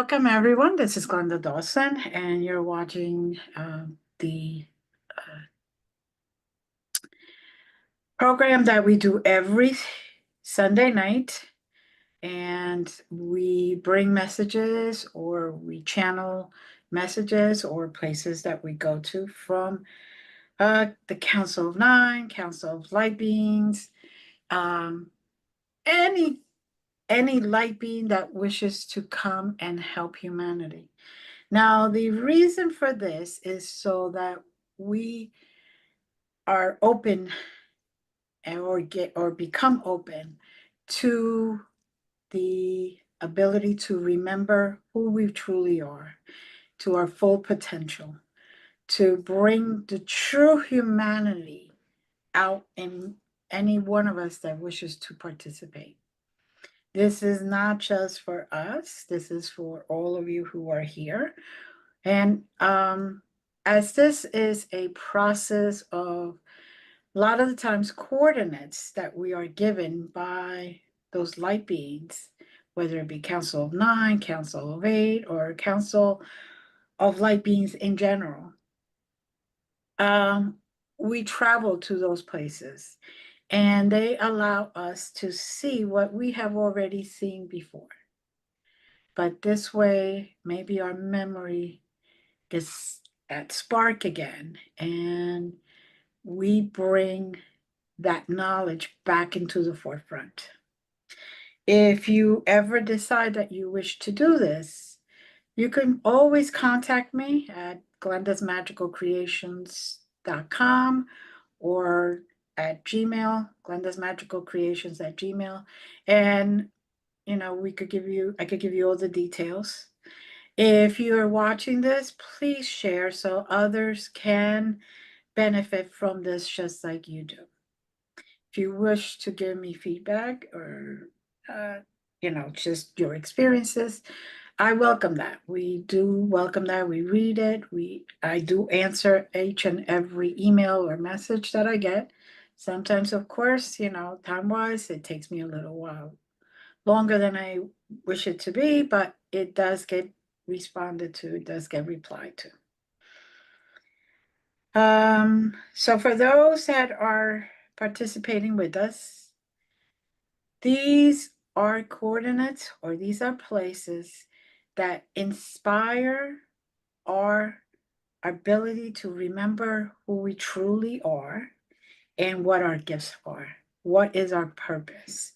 Welcome, everyone. This is Glenda Dawson, and you're watching the program that we do every Sunday night. And we bring messages or we channel messages or places that we go to from the Council of Nine, Council of Light Beings, um, any any light being that wishes to come and help humanity. Now, the reason for this is so that we are open or become open to the ability to remember who we truly are, to our full potential, to bring the true humanity out in any one of us that wishes to participate. This is not just for us, this is for all of you who are here. And as this is a process of a lot of the times coordinates that we are given by those light beings, whether it be Council of Nine, Council of Eight, or Council of Light Beings in general, um, we travel to those places and they allow us to see what we have already seen before. But this way, maybe our memory gets that spark again, and we bring that knowledge back into the forefront. If you ever decide that you wish to do this, you can always contact me at glendasmagicalcreations.com or at Gmail, glendasmagicalcreations@gmail. And I could give you all the details. If you are watching this, please share so others can benefit from this just like you do. If you wish to give me feedback or, just your experiences, I welcome that. We do welcome that. We read it. I do answer each and every email or message that I get. Sometimes, of course, time-wise, it takes me a little while longer than I wish it to be, but it does get responded to, it does get replied to. So for those that are participating with us, these are coordinates or these are places that inspire our ability to remember who we truly are and what our gifts are. What is our purpose?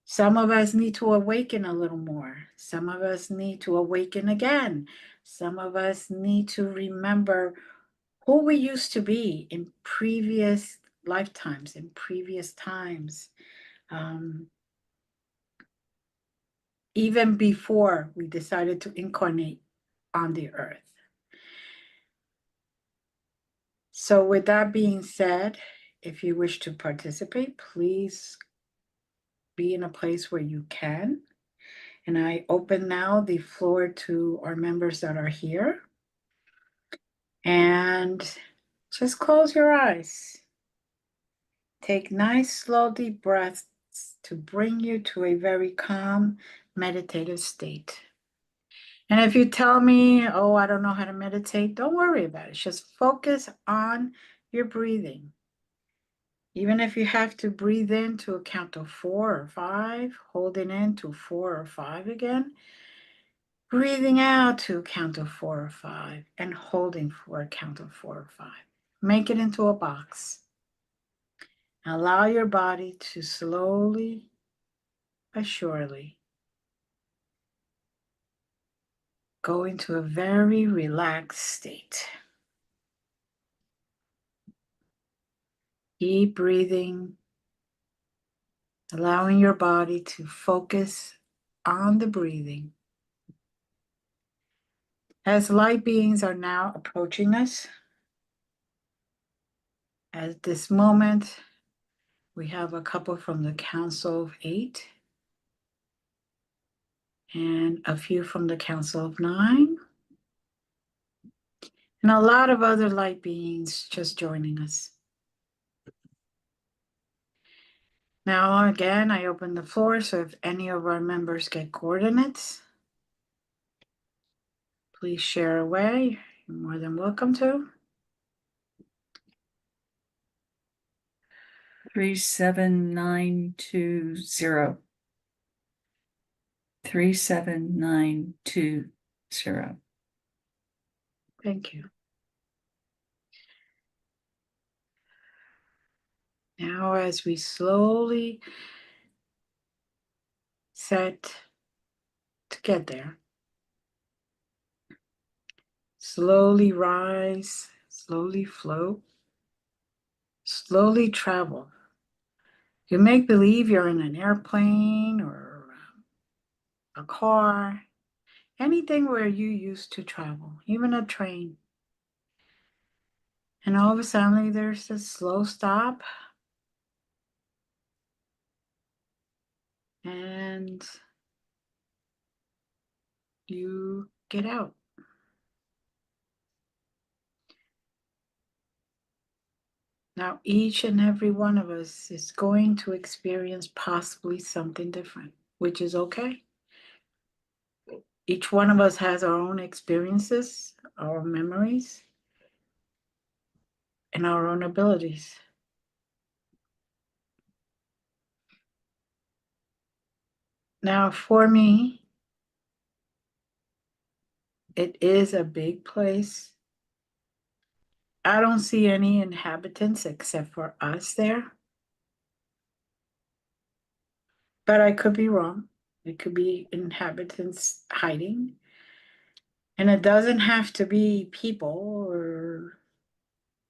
Some of us need to awaken a little more. Some of us need to awaken again. Some of us need to remember who we used to be in previous lifetimes, in previous times, even before we decided to incarnate on the earth. So with that being said, if you wish to participate, please be in a place where you can. And I open now the floor to our members that are here. And just close your eyes. Take nice, slow, deep breaths to bring you to a very calm, meditative state. And if you tell me, oh, I don't know how to meditate, don't worry about it. Just focus on your breathing. Even if you have to breathe in to a count of 4 or 5, holding in to 4 or 5 again, breathing out to a count of 4 or 5, and holding for a count of 4 or 5. Make it into a box. Allow your body to slowly but surely go into a very relaxed state. Keep breathing, allowing your body to focus on the breathing. As light beings are now approaching us, at this moment, we have a couple from the Council of Eight and a few from the Council of Nine, and a lot of other light beings just joining us. Now, again, I open the floor, so if any of our members get coordinates, please share away. You're more than welcome to. 37920. 37920. Thank you. Now, as we slowly set to get there, slowly rise, slowly float, slowly travel. You make believe you're in an airplane or a car, anything where you used to travel, even a train. And all of a sudden, there's a slow stop. And you get out. Now, each and every one of us is going to experience possibly something different, which is okay. Each one of us has our own experiences, our memories, and our own abilities. Now, for me, it is a big place. I don't see any inhabitants except for us there. But I could be wrong. It could be inhabitants hiding. And it doesn't have to be people or,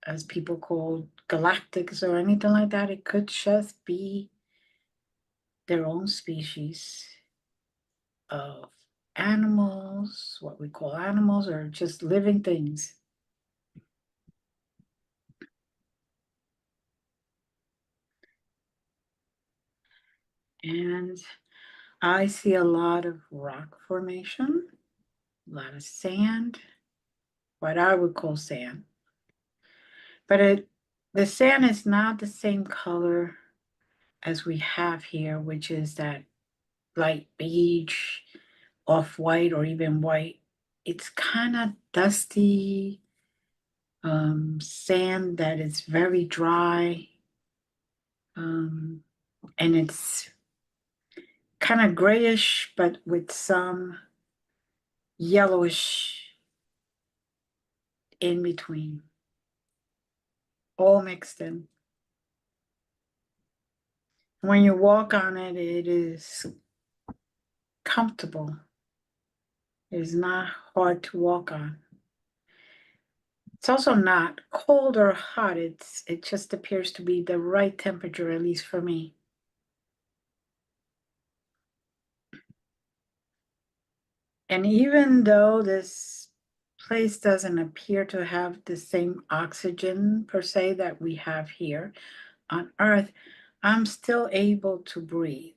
as people call, galactics or anything like that. It could just be their own species of animals, what we call animals, or just living things. And I see a lot of rock formation, a lot of sand, what I would call sand. But the sand is not the same color as we have here, which is that light beige, off-white, or even white. It's kind of dusty sand that is very dry. And it's kind of grayish, but with some yellowish in between, all mixed in. When you walk on it, it is comfortable. It is not hard to walk on. It's also not cold or hot. It just appears to be the right temperature, at least for me. And even though this place doesn't appear to have the same oxygen per se that we have here on Earth, I'm still able to breathe.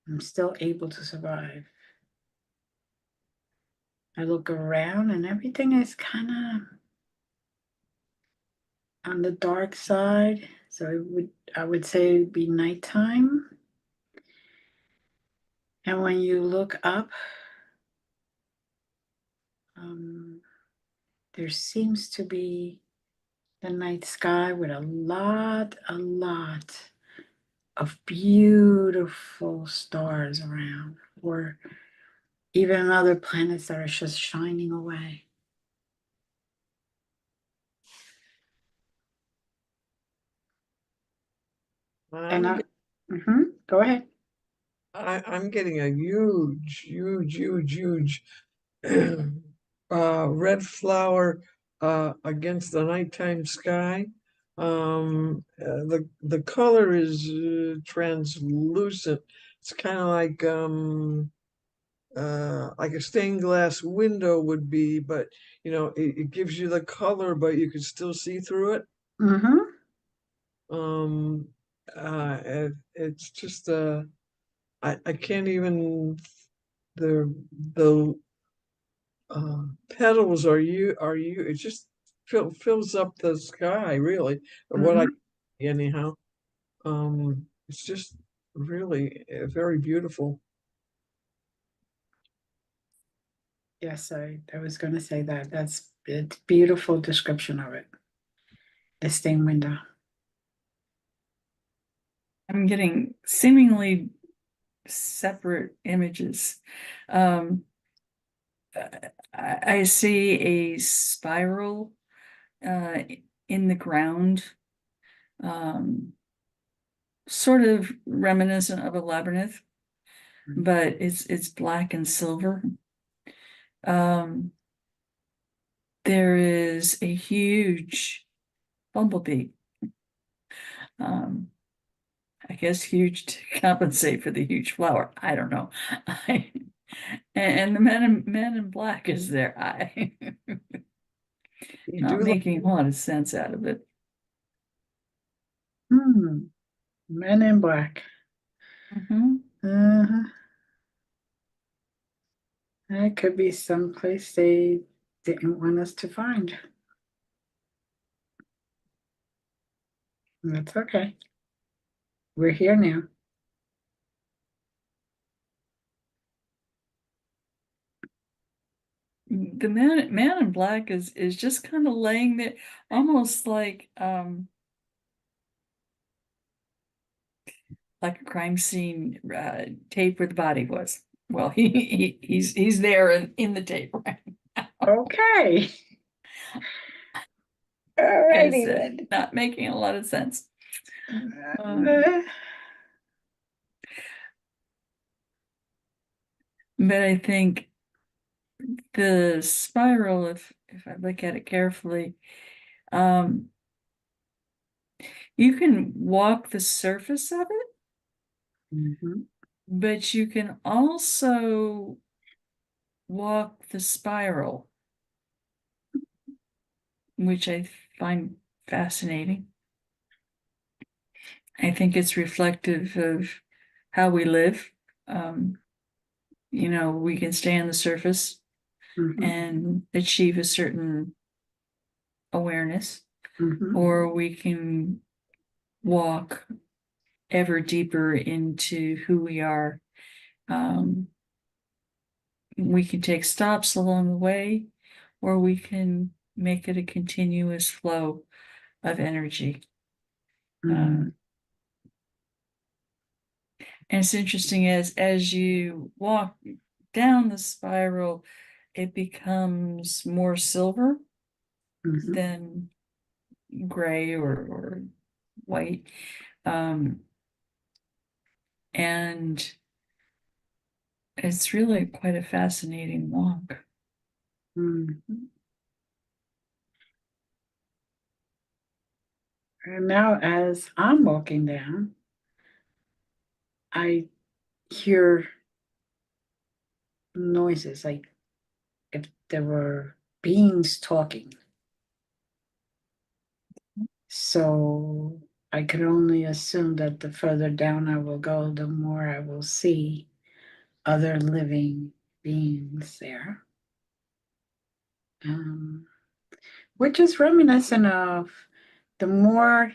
I'm still able to survive. I look around and everything is kind of on the dark side. So I would say it would be nighttime. And when you look up, there seems to be the night sky with a lot of beautiful stars around, or even other planets that are just shining away. Go ahead. I'm getting a huge red flower against the nighttime sky. The color is translucent. It's kind of like a stained glass window would be, but it gives you the color, but you can still see through it. Mm-hmm. It's just I can't even the petals are you it just fills up the sky really what I anyhow it's just really very beautiful. Yes, I was going to say that. It's beautiful description of it. The stained window. I'm getting seemingly separate images. Um, I see a spiral in the ground, sort of reminiscent of a labyrinth, but it's black and silver. There is a huge bumblebee. I guess huge to compensate for the huge flower. I don't know. And the man in black is there. You Not do like, making a lot of sense out of it. Men in black. Mhm. Uh-huh. That could be someplace they didn't want us to find. That's okay. We're here now. The man in black is just kind of laying there, almost like a crime scene tape where the body was. Well, he's there in the tape, right? Okay. Like I Alrighty said, then. not making a lot of sense. Uh, But I think the spiral, if I look at it carefully, um, you can walk the surface of it, mhm, but you can also walk the spiral, which I find fascinating. I think it's reflective of how we live. Um, we can stay on the surface mhm, and achieve a certain awareness, mhm, or we can walk ever deeper into who we are. Um, we can take stops along the way, or we can make it a continuous flow of energy. mhm, And it's interesting as you walk down the spiral, it becomes more silver mhm, than gray or white. Um, and it's really quite a fascinating walk. mhm. And now, as I'm walking down, I hear noises like if there were beings talking. So I could only assume that the further down I will go, the more I will see other living beings there. Um, which is reminiscent of the more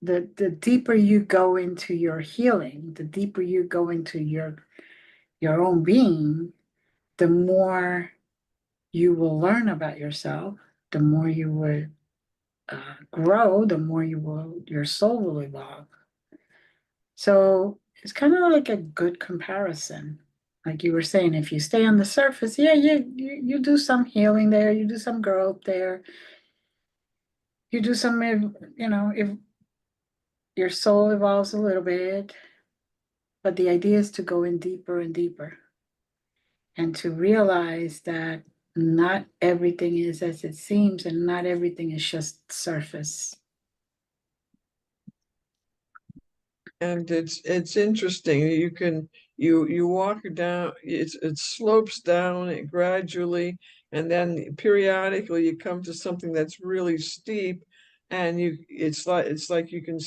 the deeper you go into your healing, the deeper you go into your own being, the more you will learn about yourself, the more you would grow, the more your soul will evolve. So it's kind of like a good comparison. Like you were saying, if you stay on the surface, yeah, you do some healing there, you do some growth there, you do some, if your soul evolves a little bit, but the idea is to go in deeper and deeper and to realize that not everything is as it seems and not everything is just surface. and it's interesting. You can you walk down. It slopes down it gradually, and then periodically you come to something that's really steep, and it's like you can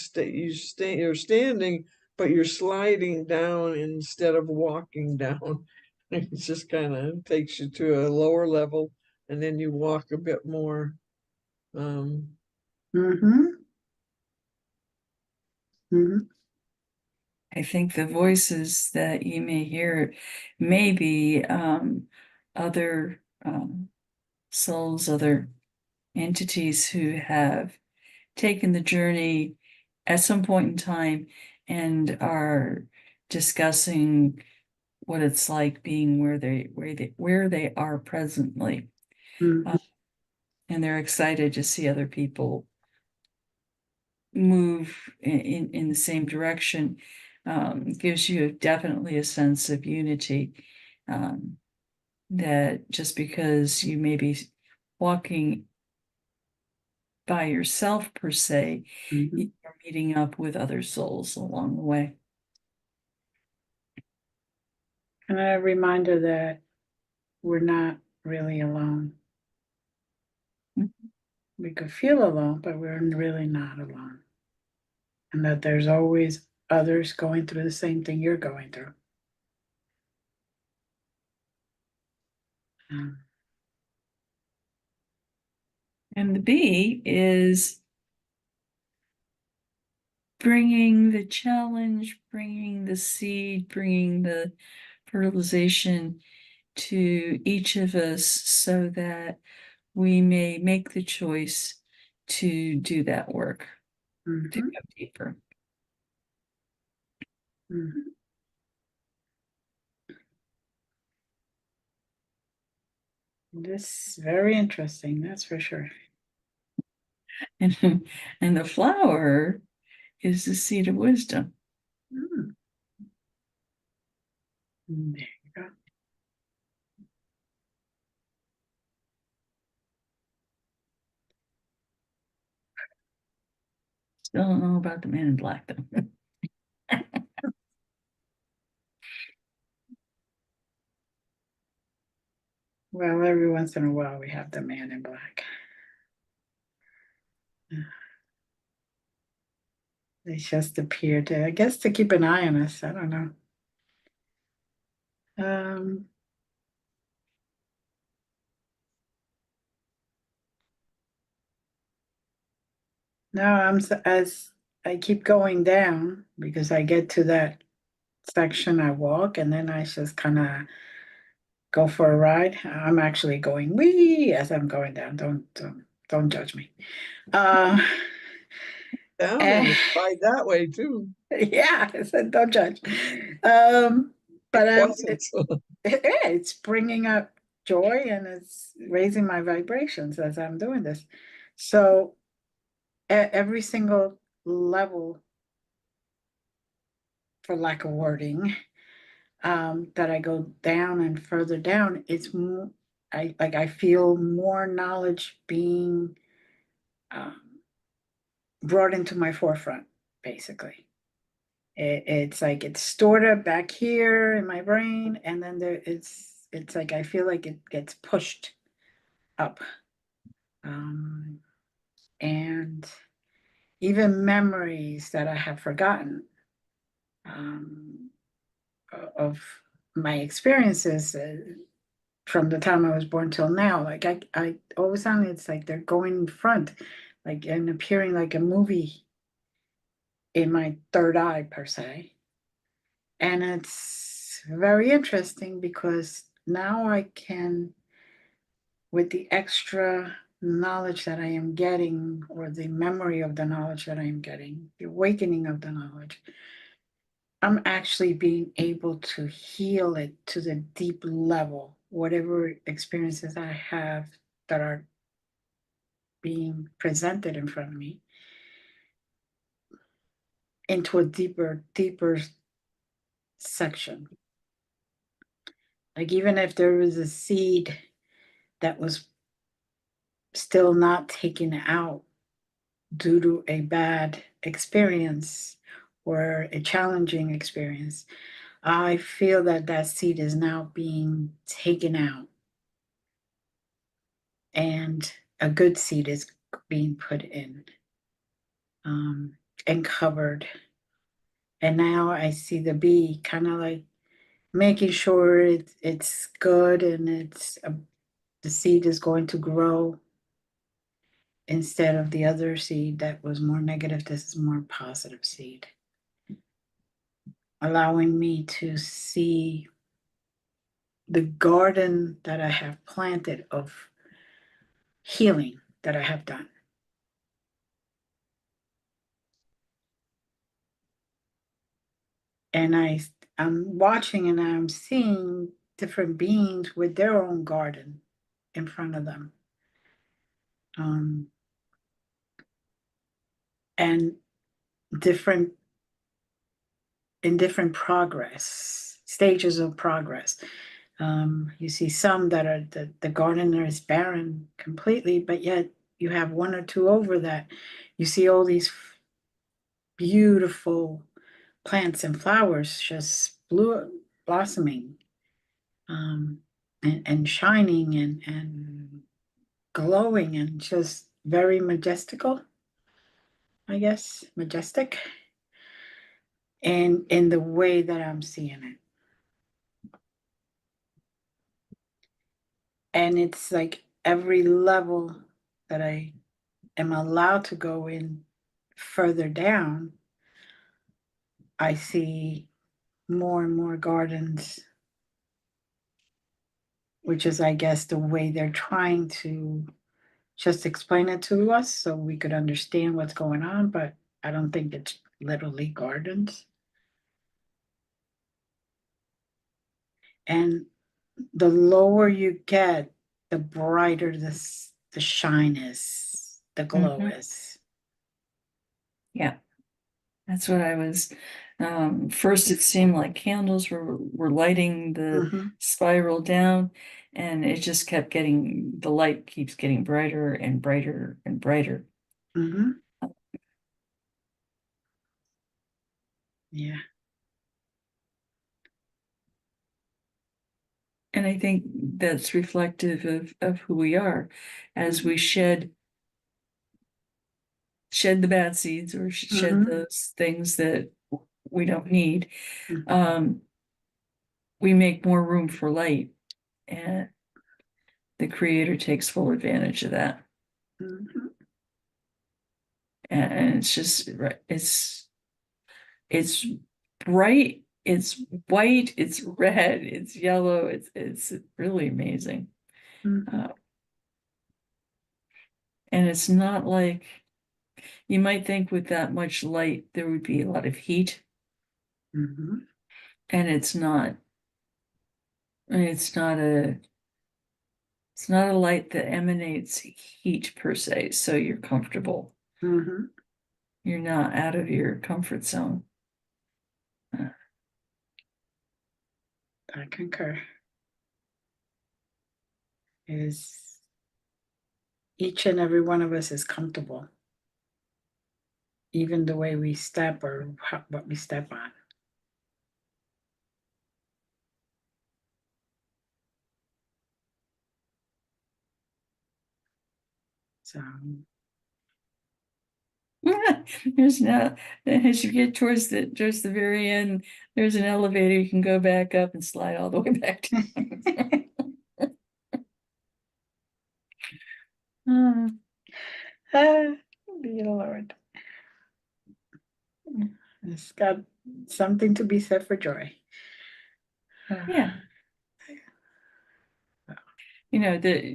you're standing, but you're sliding down instead of walking down. It just kind of takes you to a lower level, and then you walk a bit more. Um, Mm-hmm. Mm-hmm. I think the voices that you may hear may be other souls, other entities who have taken the journey at some point in time and are discussing what it's like being where they are presently. Mhm. And they're excited to see other people move in the same direction. Gives you definitely a sense of unity. That just because you may be walking by yourself per se, Mhm. you're meeting up with other souls along the way. And a reminder that we're not really alone. Mhm. We could feel alone, but we're really not alone. And that there's always others going through the same thing you're going through. Um, And the B is bringing the challenge, bringing the seed, bringing the fertilization to each of us so that we may make the choice to do that work, to mhm, go deeper. mhm. This is very interesting, that's for sure. And, and the flower is the seed of wisdom. Mm. There you go. Still don't know about the man in black though. Well, every once in a while we have the man in black. They just appear to, I guess, to keep an eye on us. I don't know. Um, no, as I keep going down because I get to that section, I walk and then I just kind of go for a ride. I'm actually going wee as I'm going down. Don't judge me. Uh, Down and and by that way too. yeah, I said don't judge. Um, but It wasn't. it's bringing up joy and it's raising my vibrations as I'm doing this. So every single level, for lack of wording, that I go down and further down, it's more, I feel more knowledge being um, brought into my forefront, basically. It's like it's stored up back here in my brain, and then it's like I feel like it gets pushed up. Um, and even memories that I have forgotten um, of my experiences from the time I was born till now. Like I all of a sudden it's like they're going in front, like and appearing like a movie in my third eye per se. And it's very interesting because now I can, with the extra knowledge that I am getting, or the memory of the knowledge that I am getting, the awakening of the knowledge, I'm actually being able to heal it to the deep level, whatever experiences I have that are being presented in front of me, into a deeper section. Like even if there was a seed that was still not taken out due to a bad experience or a challenging experience, I feel that that seed is now being taken out and a good seed is being put in and covered. And now I see the bee kind of like making sure it's good and the seed is going to grow instead of the other seed that was more negative. This is more positive seed. allowing me to see the garden that I have planted of healing that I have done. And I'm watching and I'm seeing different beings with their own garden in front of them. And different in different progress, stages of progress. You see some that are the gardener is barren completely, but yet you have one or two over that. You see all these beautiful plants and flowers just blossoming, and shining and glowing and just very majestical, I guess, majestic, and in the way that I'm seeing it. And it's like every level that I am allowed to go in further down, I see more and more gardens, which is, I guess, the way they're trying to just explain it to us so we could understand what's going on. But I don't think it's literally gardens. And the lower you get, the brighter the shine is, the glow is. Yeah, that's what I was. First, it seemed like candles were lighting the spiral down, and it just kept getting, the light keeps getting brighter and brighter and brighter. Yeah. And I think that's reflective of who we are as we shed the bad seeds or shed those things that we don't need. We make more room for light, and the creator takes full advantage of that. And it's just, it's bright, it's white, it's red, it's yellow, it's really amazing. And it's not like, you might think with that much light there would be a lot of heat, and it's not. It's not a light that emanates heat per se, so you're comfortable. You're not out of your comfort zone. I concur. Is each and every one of us is comfortable, even the way we step or what we step on. So There's no, as you get towards the very end, there's an elevator you can go back up and slide all the way back down. Dear Lord. It's got something to be said for joy. Yeah.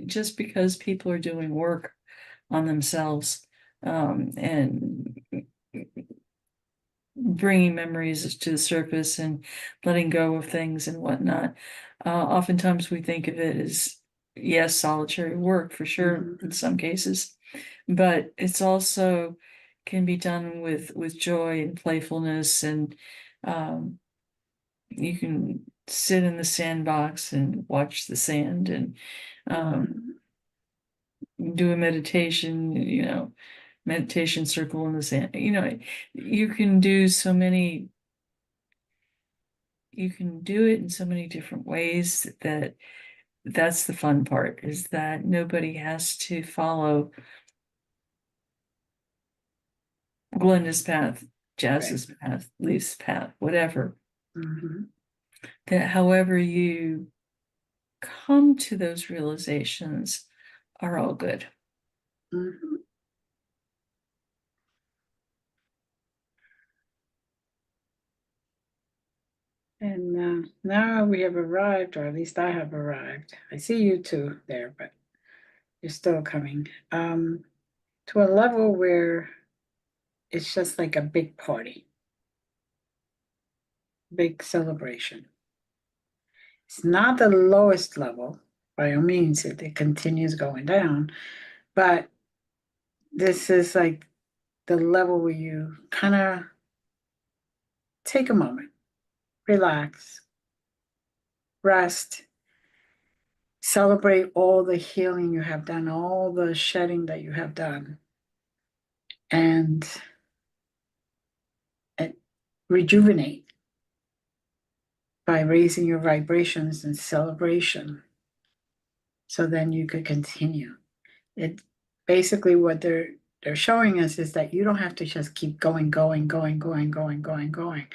Just because people are doing work on themselves, and bringing memories to the surface and letting go of things and whatnot, oftentimes we think of it as, yes, solitary work for sure in some cases, but it's also can be done with joy and playfulness, and you can sit in the sandbox and watch the sand and do a meditation circle in the sand. You can do it in so many different ways. That's the fun part, is that nobody has to follow Glenda's path, Jazz's path, Leaf's path, whatever. That however you come to those realizations are all good. And now we have arrived, or at least I have arrived. I see you two there, but you're still coming. To a level where it's just like a big party, big celebration. It's not the lowest level, by all means, it continues going down, but this is like the level where you kind of take a moment, relax, rest, celebrate all the healing you have done, all the shedding that you have done, and, and rejuvenate by raising your vibrations and celebration. So then you could continue. It basically what they're showing us is that you don't have to just keep going, going, going, going, going, going, going.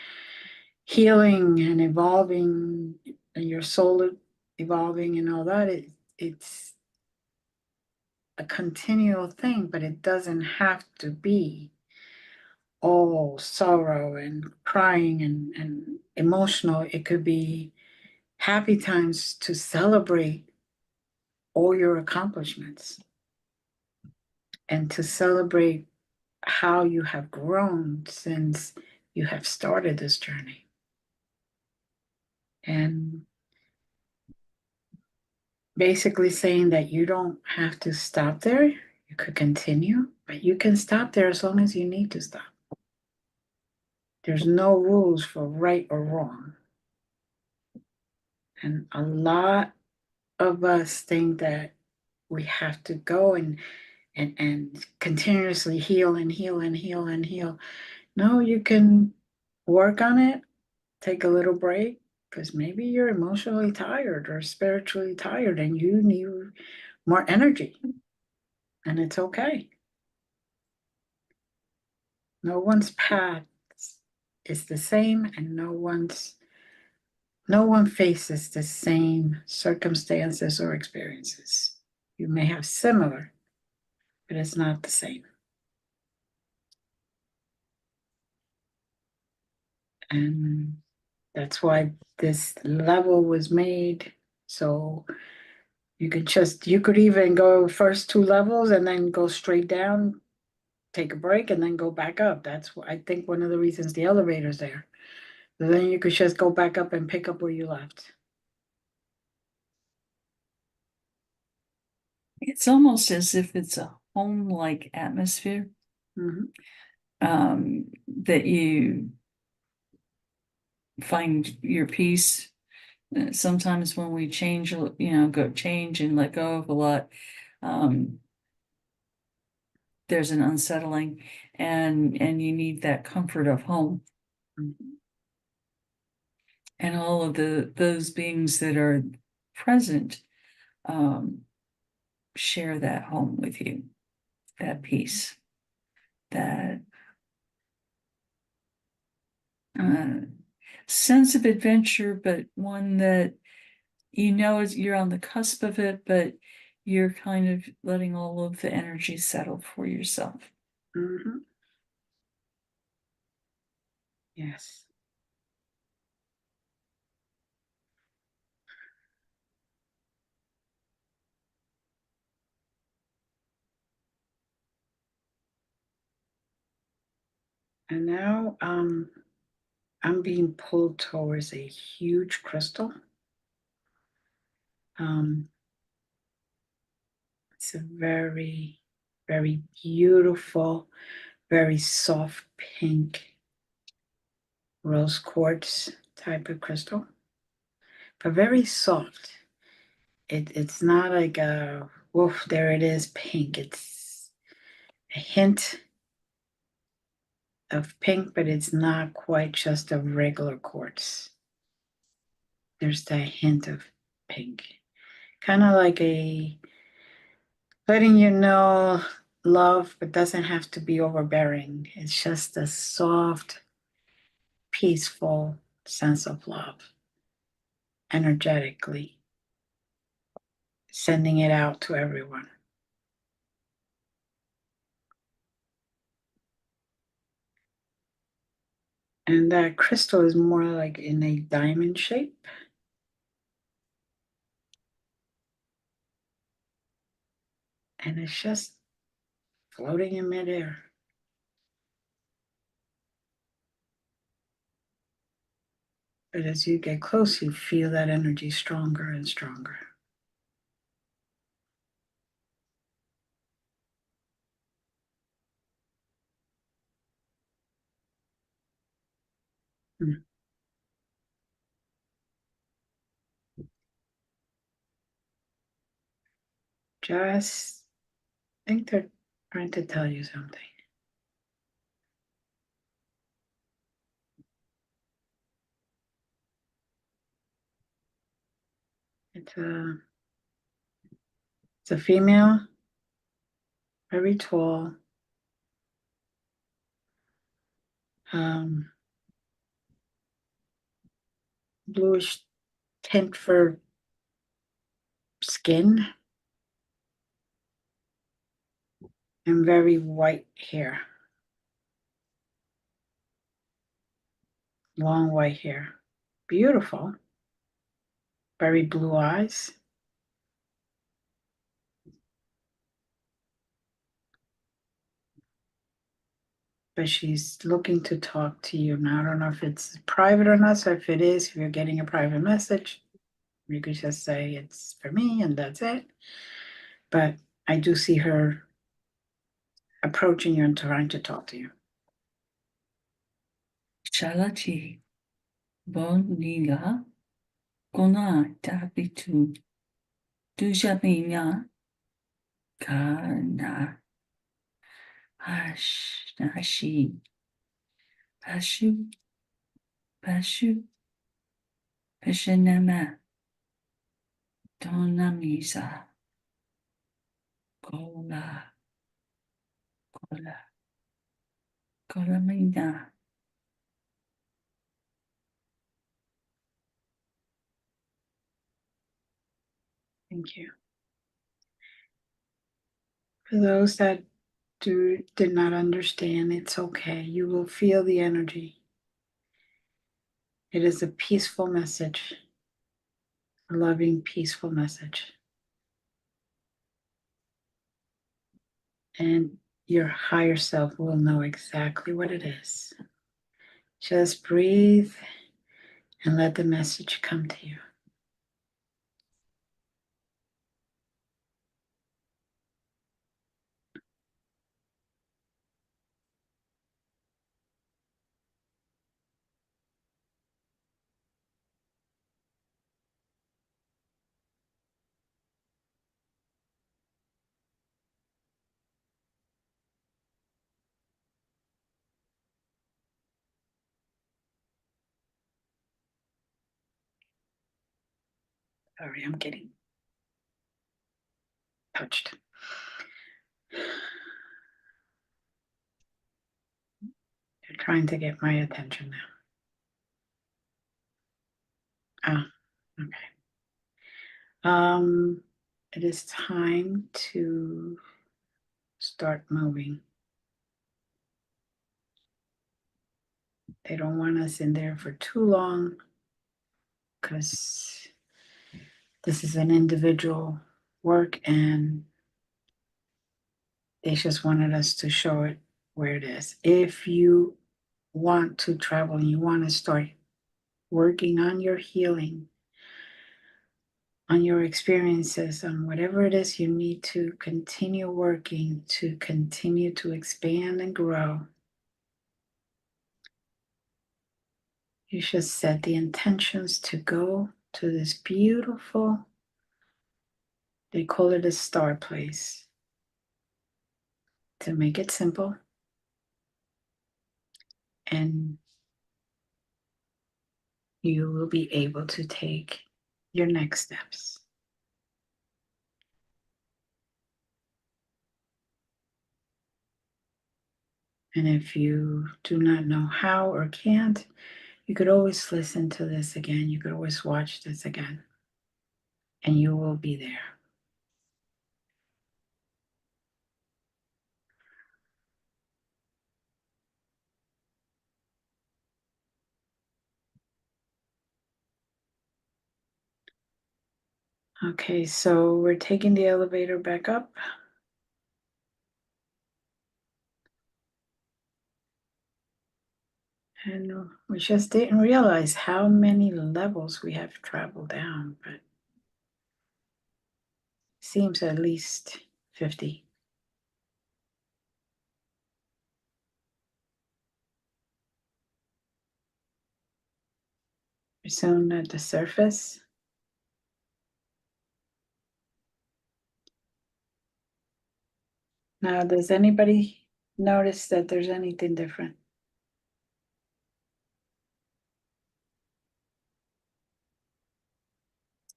Healing and evolving and your soul evolving and all that, it's a continual thing, but it doesn't have to be all sorrow and crying and emotional. It could be happy times to celebrate all your accomplishments and to celebrate how you have grown since you have started this journey. And basically saying that you don't have to stop there. You could continue, but you can stop there as long as you need to stop. There's no rules for right or wrong. And a lot of us think that we have to go and continuously heal and heal and heal and heal. No, you can work on it, take a little break, because maybe you're emotionally tired or spiritually tired and you need more energy. And it's okay. No one's path is the same, and no one faces the same circumstances or experiences. You may have similar, but it's not the same. And that's why this level was made. So you could even go first two levels and then go straight down, take a break, and then go back up. That's I think one of the reasons the elevator's there. So then you could just go back up and pick up where you left. It's almost as if it's a home-like atmosphere, that you find your peace. Sometimes when we change, go change and let go of a lot, there's an unsettling, and you need that comfort of home. And all of those beings that are present share that home with you, that peace, that sense of adventure, but one that you're on the cusp of it, but you're kind of letting all of the energy settle for yourself. Yes. And now I'm being pulled towards a huge crystal. It's a very, very beautiful, very soft pink rose quartz type of crystal, but very soft. It's not like a woof, there it is, pink. It's a hint of pink, but it's not quite just a regular quartz. There's that hint of pink, kind of like a letting you know love, but doesn't have to be overbearing. It's just a soft, peaceful sense of love, energetically sending it out to everyone. And that crystal is more like in a diamond shape. And it's just floating in midair. But as you get close, you feel that energy stronger and stronger. Hmm. Just think they're trying to tell you something. It's a female, very tall, bluish tint for skin, and very white hair. Long white hair. Beautiful. Very blue eyes. But she's looking to talk to you. Now, I don't know if it's private or not. So if it is, if you're getting a private message, you could just say it's for me and that's it. But I do see her approaching you and trying to talk to you. Shalati Bonila Gona Dabitu Dujamina Kana Ash Nashi Pashu Pashu Pashanama Donamisa Gola Gola Golamina. Thank you. For those that did not understand, it's okay. You will feel the energy. It is a peaceful message, a loving, peaceful message. And your higher self will know exactly what it is. Just breathe and let the message come to you. Sorry, I'm getting touched. They're trying to get my attention now. Oh, okay. It is time to start moving. They don't want us in there for too long because this is an individual work and they just wanted us to show it where it is. If you want to travel and you want to start working on your healing, on your experiences, on whatever it is you need to continue working, to continue to expand and grow, you should set the intentions to go to this beautiful, they call it a star place. To make it simple, and you will be able to take your next steps. And if you do not know how or can't, you could always listen to this again. You could always watch this again, and you will be there. Okay, so we're taking the elevator back up. And we just didn't realize how many levels we have traveled down, but seems at least 50. We're soon at the surface. Now, does anybody notice that there's anything different?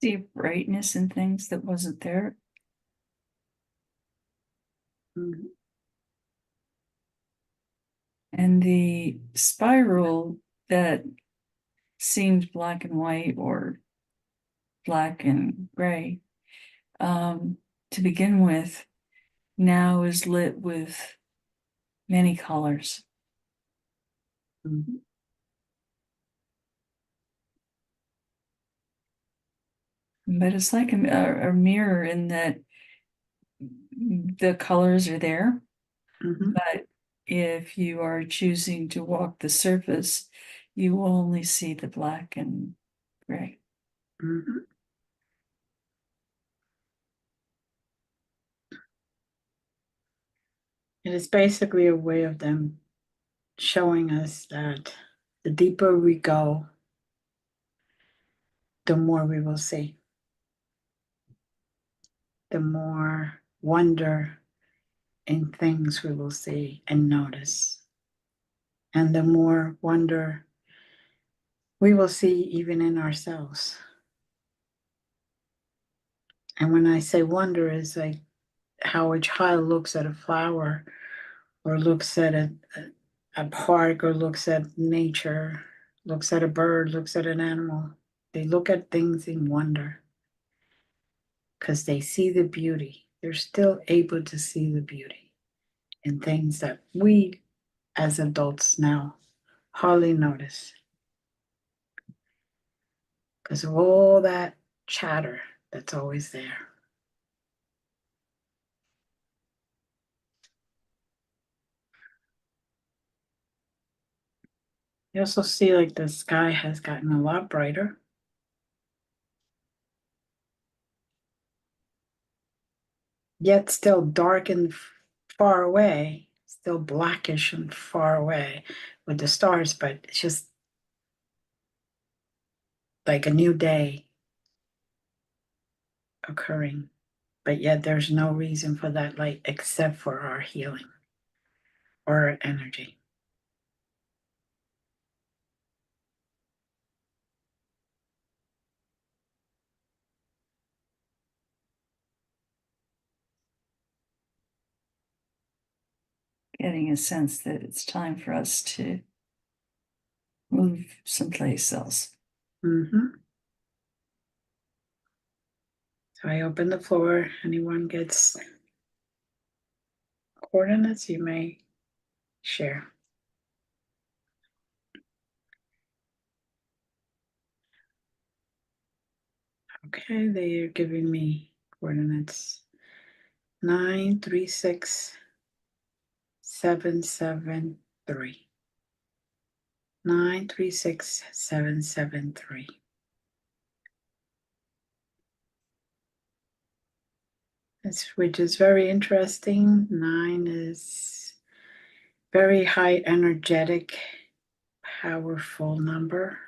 See brightness in things that wasn't there. Mhm. And the spiral that seemed black and white or black and gray, to begin with, now is lit with many colors. Mhm. But it's like a mirror in that the colors are there, Mhm. but if you are choosing to walk the surface, you will only see the black and gray. Mhm. It is basically a way of them showing us that the deeper we go, the more we will see, the more wonder in things we will see and notice, and the more wonder we will see even in ourselves. And when I say wonder, is like how a child looks at a flower or looks at a park or looks at nature, looks at a bird, looks at an animal. They look at things in wonder because they see the beauty. They're still able to see the beauty in things that we as adults now hardly notice because of all that chatter that's always there. You also see like the sky has gotten a lot brighter. Yet still dark and far away, still blackish and far away with the stars, but it's just like a new day occurring. But yet there's no reason for that light except for our healing or our energy. Getting a sense that it's time for us to move someplace else. Mm-hmm. So I open the floor. Anyone gets coordinates, you may share. Okay, they are giving me coordinates 936-773. 936-773. Which is very interesting. 9 is very high energetic, powerful number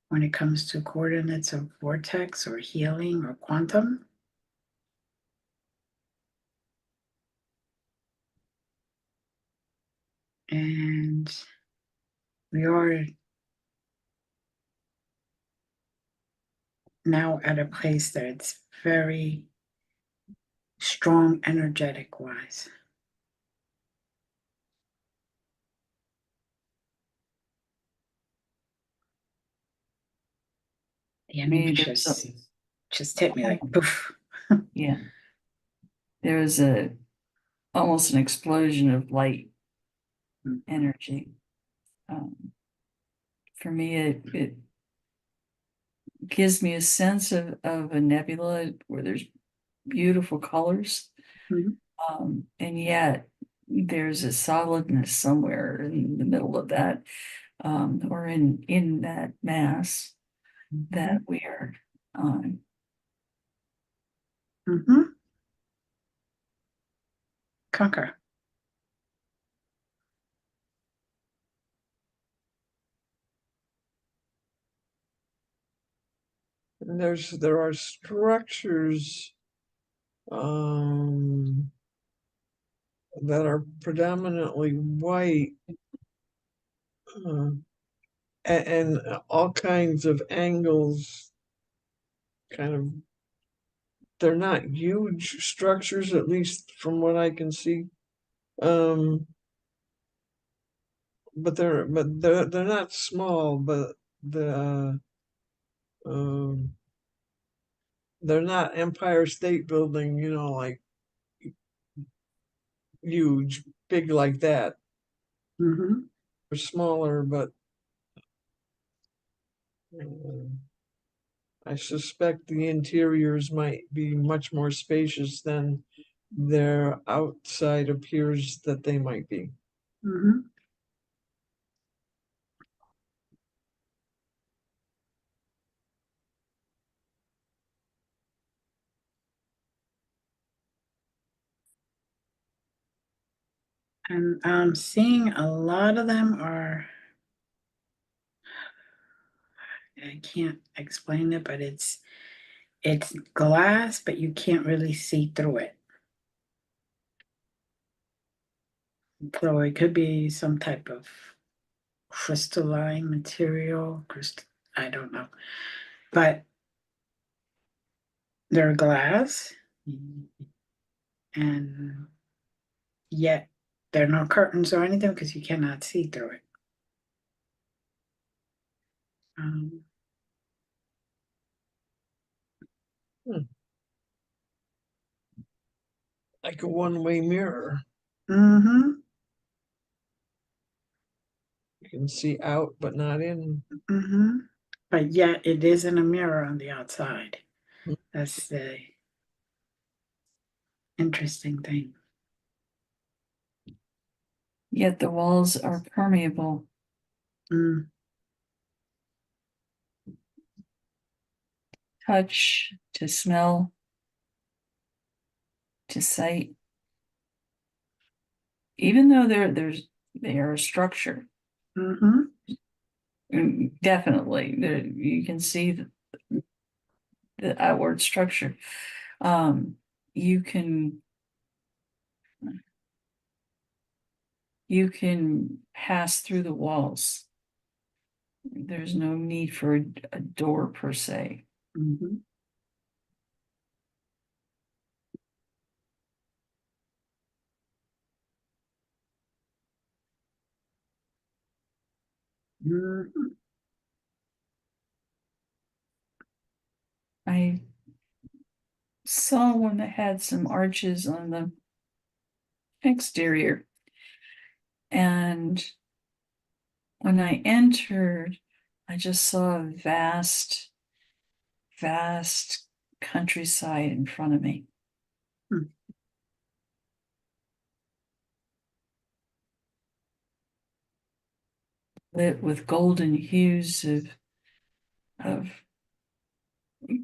when it comes to coordinates of vortex or healing or quantum. And we are now at a place that's very strong energetic wise. The energy just hit me like poof. Yeah. There was almost an explosion of light energy. For me, it gives me a sense of a nebula where there's beautiful colors. Mhm. And yet there's a solidness somewhere in the middle of that, or in that mass that we are on. Mhm. Conquer. And there are structures that are predominantly white, uh, and all kinds of angles, kind of, they're not huge structures, at least from what I can see. But they're not small, but the they're not Empire State Building, like huge, big like that. Mhm. They're smaller, but uh, I suspect the interiors might be much more spacious than their outside appears that they might be. Mhm. And I'm seeing a lot of them are, I can't explain it, but it's glass, but you can't really see through it. So it could be some type of crystalline material, I don't know. But they're glass, and yet there are no curtains or anything because you cannot see through it. Um, Hmm. Like a one-way mirror. mm-hmm, You can see out, but not in. mm-hmm. But yet it isn't a mirror on the outside. Hmm. That's the interesting thing. Yet the walls are permeable. Mm, Touch, to smell, to sight. Even though they are a structure. mm-hmm, Definitely, you can see the outward structure. You can pass through the walls. There's no need for a door per se. mm-hmm. Mm-hmm. I saw one that had some arches on the exterior, and when I entered, I just saw a vast countryside in front of me. Hmm. Lit with golden hues of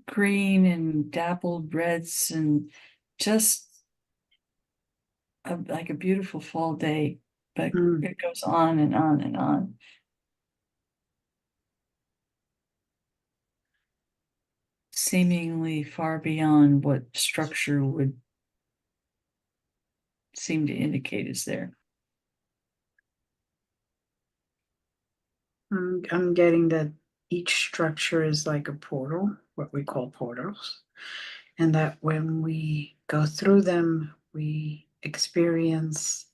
green and dappled reds, and just like a beautiful fall day, but Mm. it goes on and on and on. Seemingly far beyond what structure would seem to indicate is there. I'm getting that each structure is like a portal, what we call portals, and that when we go through them, we experience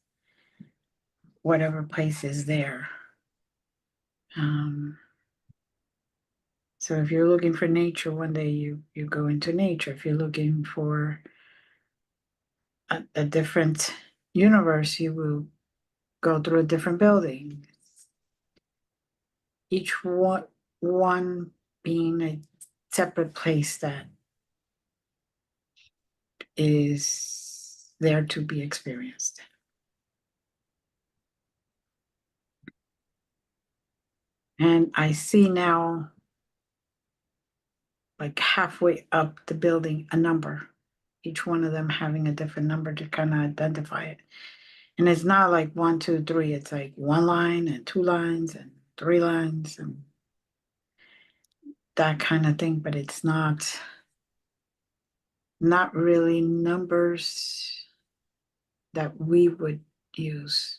whatever place is there. Um, so if you're looking for nature, one day you go into nature. If you're looking for a different universe, you will go through a different building. Each one being separate place that is there to be experienced. And I see now, like halfway up the building, a number, each one of them having a different number to kind of identify it. And it's not like 1, 2, 3, it's like 1 line and 2 lines and 3 lines and that kind of thing, but it's not really numbers that we would use.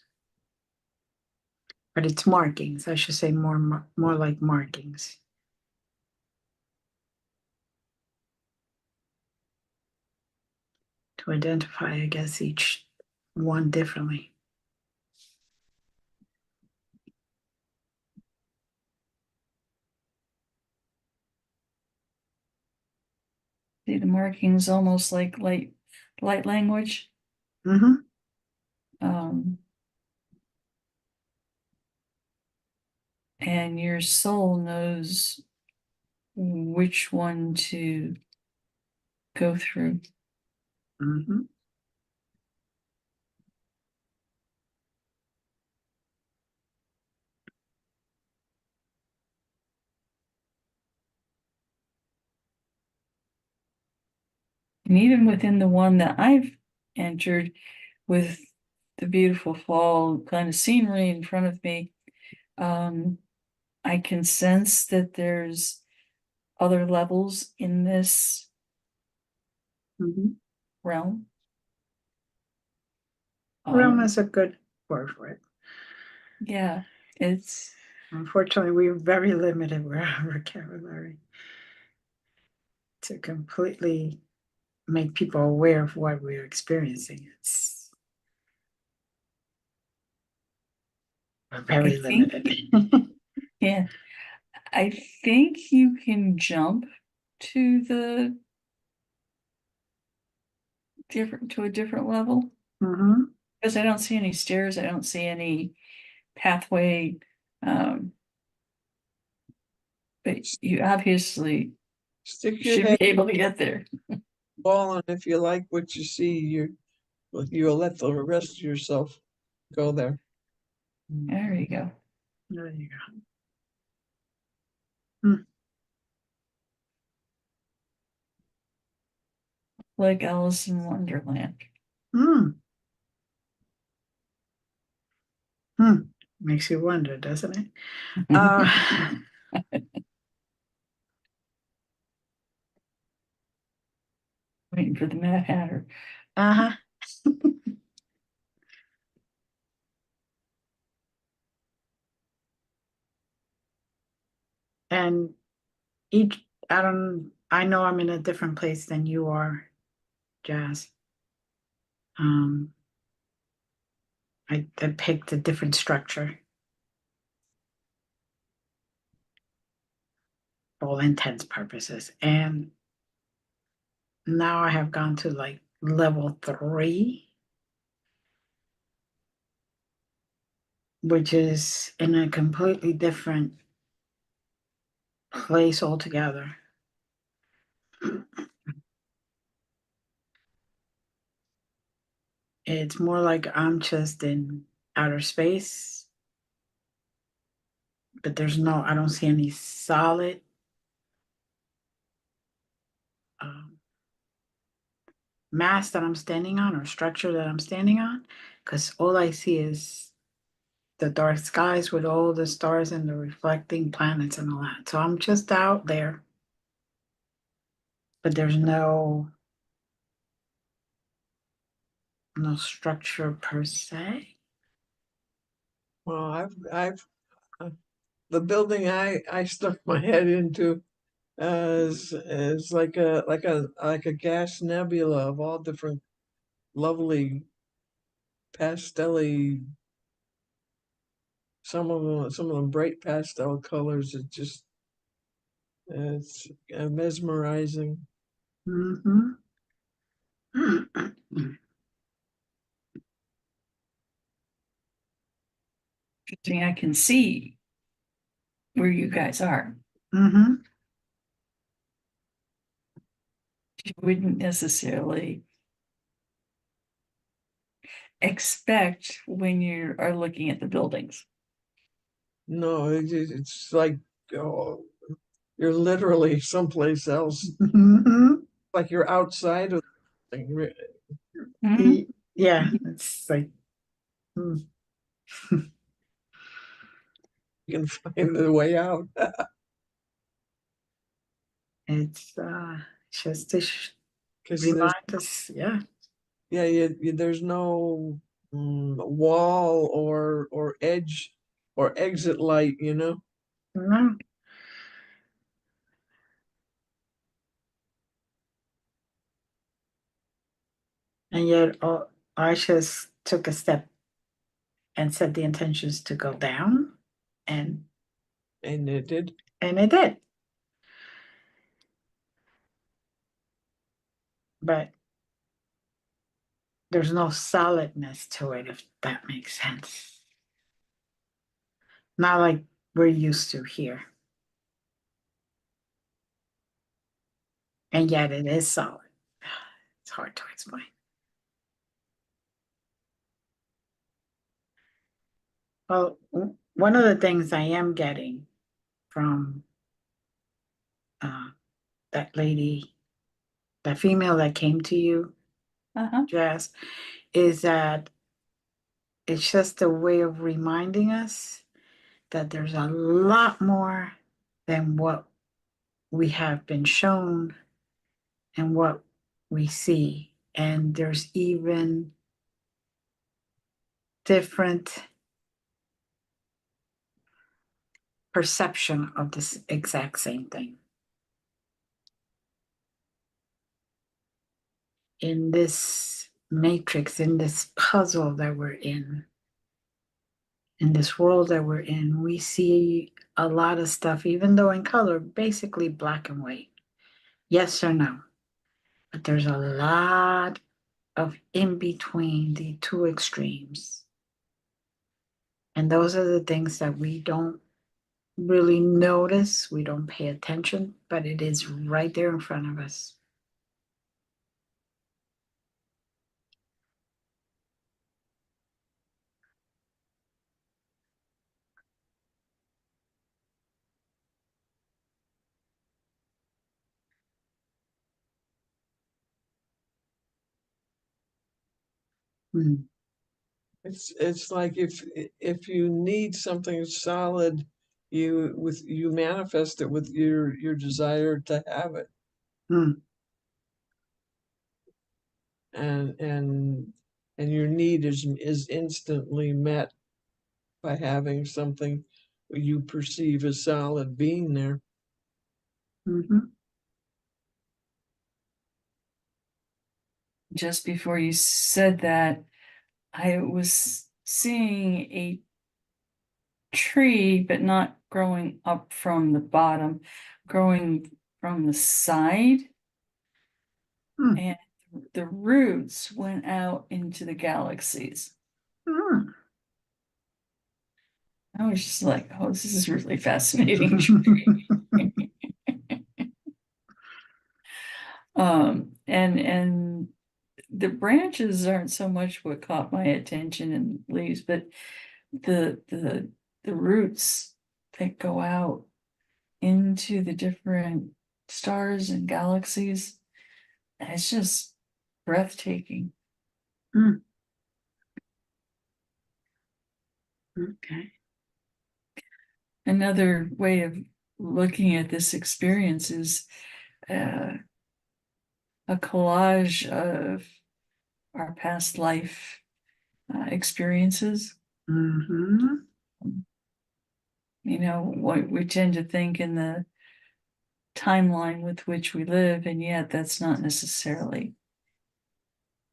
But it's markings. I should say more like markings. To identify, I guess, each one differently. See, the markings almost like light language. Mm-hmm. And your soul knows which one to go through. Mm-hmm. And even within the one that I've entered with the beautiful fall kind of scenery in front of me, I can sense that there's other levels in this Mm-hmm. realm. Realm is a good word for it. Yeah, it's Unfortunately, we're very limited with our vocabulary to completely make people aware of what we're experiencing. We're very limited. Yeah, I think you can jump to a different level. Mm-hmm. Because I don't see any stairs, I don't see any pathway. But you obviously Stick your should head be able to get there. ball, and if you like what you see, you'll let the rest of yourself go there. There you go. There you go. Hmm. Like Alice in Wonderland. Hmm. Hmm. Makes you wonder, doesn't it? Waiting for the Mad Hatter. Uh-huh. And I know I'm in a different place than you are, Jazz. Um, I picked a different structure for all intents purposes. And now I have gone to like level 3, which is in a completely different place altogether. It's more like I'm just in outer space, but I don't see any solid um, mass that I'm standing on or structure that I'm standing on, because all I see is the dark skies with all the stars and the reflecting planets and all that. So I'm just out there, but there's no structure per se. Well, uh, the building I stuck my head into is like a gas nebula of all different lovely pastelly, some of them bright pastel colors. It's mesmerizing. Mm-hmm. I can see where you guys are. Mm-hmm. you wouldn't necessarily expect when you are looking at the buildings. No, it's like, oh, you're literally someplace else, Mhm. like you're outside of the thing. Mhm. Yeah, it's like, mm, You can find the way out. it's just to Because there's, remind us, yeah. yeah, there's no wall or edge or exit light, you know? No, and yet I just took a step and set the intentions to go down, and And it did. it did. But there's no solidness to it, if that makes sense. Not like we're used to here. And yet it is solid. It's hard to explain. Well, one of the things I am getting from uh, that lady, that female that came to you, Uh-huh. Jazz, is that it's just a way of reminding us that there's a lot more than what we have been shown and what we see. And there's even different perception of this exact same thing. In this matrix, in this puzzle that we're in this world that we're in, we see a lot of stuff, even though in color, basically black and white. Yes or no. But there's a lot of in between the two extremes. And those are the things that we don't really notice, we don't pay attention, but it is right there in front of us. Mm. It's like if you need something solid, you manifest it with your desire to have it. Mm. And your need is instantly met by having something you perceive as solid being there. Mm-hmm. Just before you said that, I was seeing a tree, but not growing up from the bottom, growing from the side. Mm. And the roots went out into the galaxies. Mm. I was just like, oh, this is really fascinating tree. And the branches aren't so much what caught my attention in leaves, but the roots that go out into the different stars and galaxies. And it's just breathtaking. Mm. Okay. Another way of looking at this experience is uh, a collage of our past life experiences. Mm-hmm. You know, what we tend to think in the timeline with which we live, and yet that's not necessarily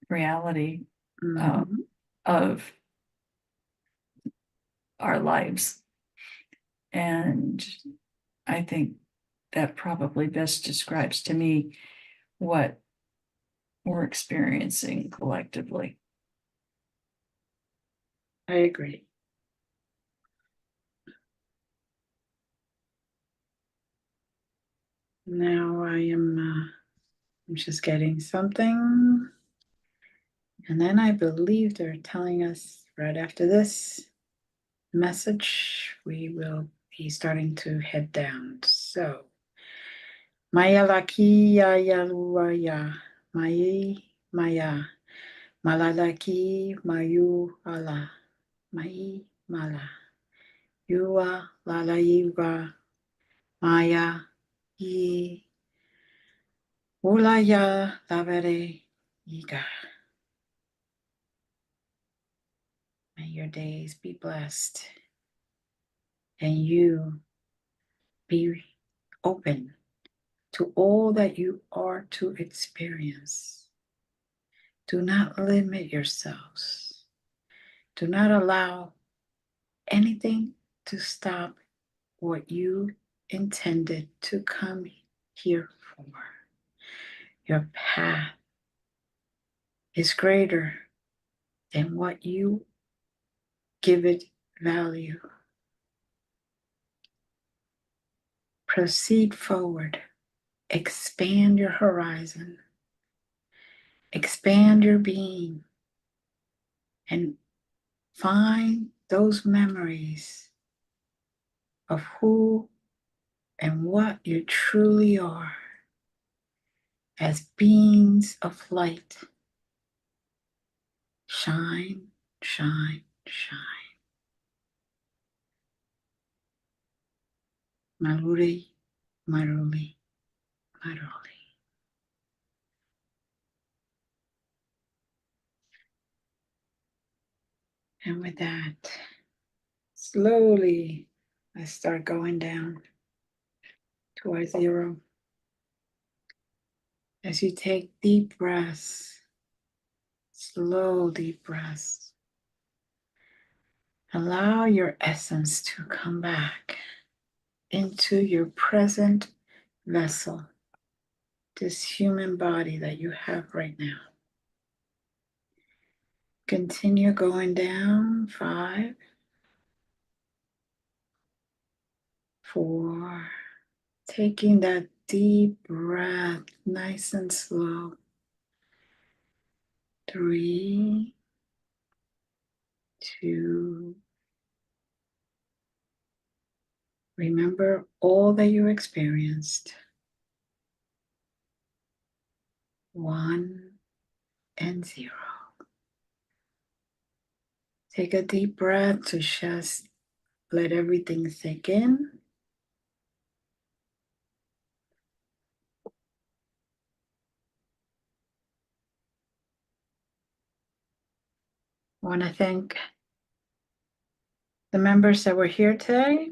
reality Mm-hmm. of our lives. And I think that probably best describes to me what we're experiencing collectively. I agree. Now I am I'm just getting something. And then I believe they're telling us right after this message, we will be starting to head down. So, Maya laki ya ya luaya, Mai Maya, Malalaki Mayu ala, Mai Mala, Yua Lala Yuga, Maya Yi, Ulaya Lavere Yiga. May your days be blessed and you be open to all that you are to experience. Do not limit yourselves. Do not allow anything to stop what you intended to come here for. Your path is greater than what you give it value. Proceed forward. Expand your horizon. Expand your being and find those memories of who and what you truly are as beings of light. Shine, shine, shine. Maruri, maruli, maruli. And with that, slowly I start going down to our zero. As you take deep breaths, slow deep breaths, allow your essence to come back into your present vessel, this human body that you have right now. Continue going down. 5, 4, taking that deep breath nice and slow. 3, 2, remember all that you experienced. 1 and 0. Take a deep breath to just let everything sink in. I want to thank the members that were here today.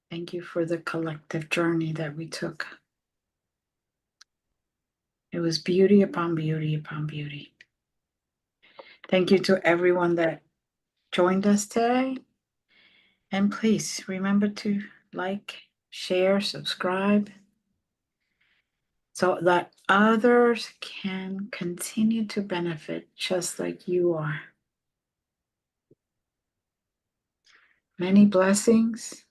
Thank you for the collective journey that we took. It was beauty upon beauty upon beauty. Thank you to everyone that joined us today. And please remember to like, share, subscribe so that others can continue to benefit just like you are. Many blessings.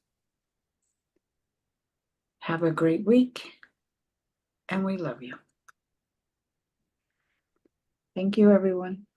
Have a great week, and we love you. Thank you, everyone.